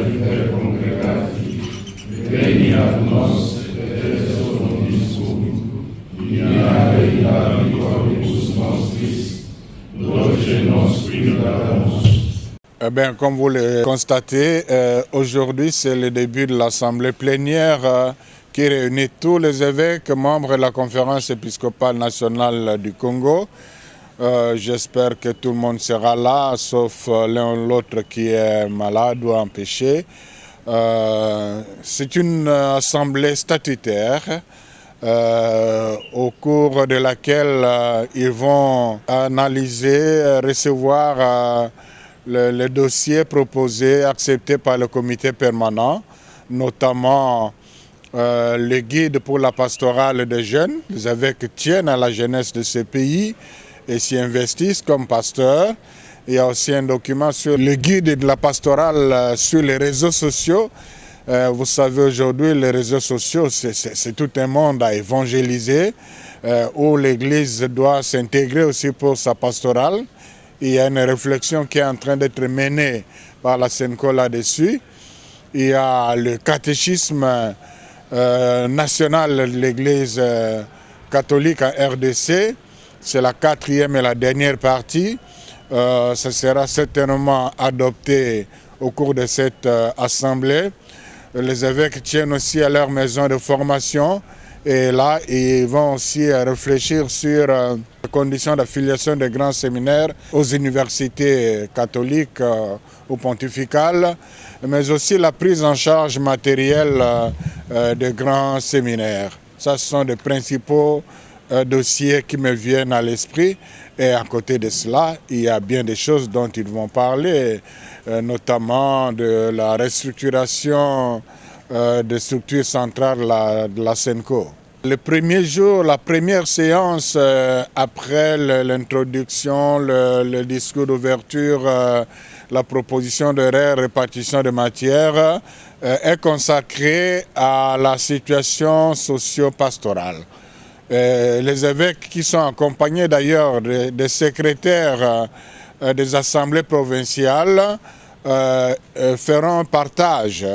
liber congregati, veni ad nos et reso nobiscum, ignare itabicus nostris, dolce nos damus. Eh bien, comme vous le constatez, aujourd'hui c'est le début de l'assemblée plénière qui réunit tous les évêques membres de la conférence épiscopale nationale du Congo. J'espère que tout le monde sera là, sauf l'un ou l'autre qui est malade ou empêché. C'est une assemblée statutaire au cours de laquelle ils vont analyser, recevoir le dossier proposé, accepté par le comité permanent, notamment le guide pour la pastorale des jeunes. Les évêques tiennent à la jeunesse de ce pays et s'y investissent comme pasteurs. Il y a aussi un document sur le guide de la pastorale sur les réseaux sociaux. Vous savez, aujourd'hui, les réseaux sociaux, c'est tout un monde à évangéliser, où l'Église doit s'intégrer aussi pour sa pastorale. Il y a une réflexion qui est en train d'être menée par la SENCO là-dessus. Il y a le catéchisme national de l'Église catholique en RDC. C'est la 4e et la dernière partie. Ça sera certainement adopté au cours de cette assemblée. Les évêques tiennent aussi à leur maison de formation. Et là, ils vont aussi réfléchir sur les conditions d'affiliation des grands séminaires aux universités catholiques ou pontificales, mais aussi la prise en charge matérielle des grands séminaires. Ça, ce sont les principaux dossiers qui me viennent à l'esprit. Et à côté de cela, il y a bien des choses dont ils vont parler, notamment de la restructuration des structures centrales de la SENCO. Le premier jour, la première séance, après l'introduction, le discours d'ouverture, la proposition de répartition de matière, est consacrée à la situation socio-pastorale. Les évêques qui sont accompagnés d'ailleurs des secrétaires des assemblées provinciales feront un partage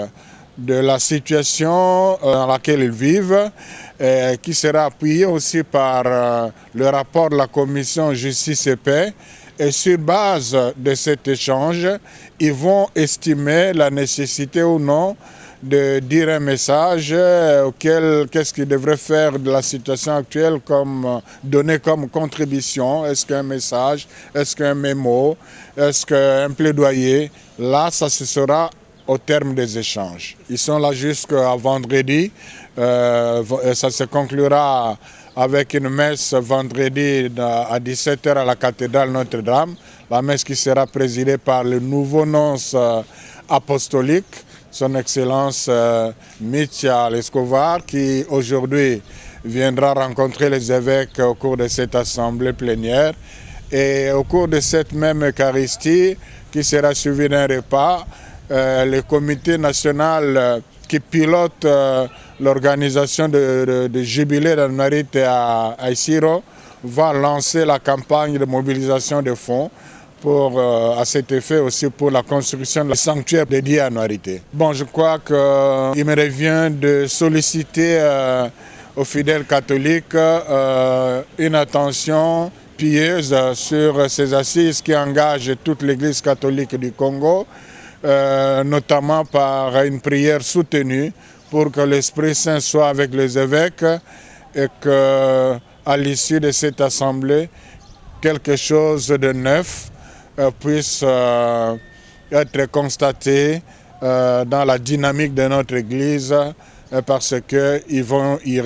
de la situation dans laquelle ils vivent, qui sera appuyé aussi par le rapport de la commission Justice et Paix. Et sur base de cet échange, ils vont estimer la nécessité ou non de dire un message auquel qu'est-ce qu'ils devraient faire de la situation actuelle, donner comme contribution. Est-ce qu'un message, est-ce qu'un mémo, est-ce qu'un plaidoyer? Là, ça se sera au terme des échanges. Ils sont là jusqu'à vendredi. Ça se conclura avec une messe vendredi à 17h à la cathédrale Notre-Dame. La messe qui sera présidée par le nouveau nonce apostolique, son Excellence Michal Escobar, qui aujourd'hui viendra rencontrer les évêques au cours de cette assemblée plénière. Et au cours de cette même Eucharistie, qui sera suivie d'un repas, le comité national qui pilote l'organisation de jubilé d'Anouarit à Isiro va lancer la campagne de mobilisation de fonds à cet effet aussi pour la construction du sanctuaire dédié à Anouarit. Bon, je crois qu'il me revient de solliciter aux fidèles catholiques une attention pieuse sur ces assises qui engagent toute l'Église catholique du Congo, notamment par une prière soutenue pour que l'Esprit Saint soit avec les évêques et qu'à l'issue de cette assemblée, quelque chose de neuf puisse être constaté dans la dynamique de notre Église parce qu'ils vont y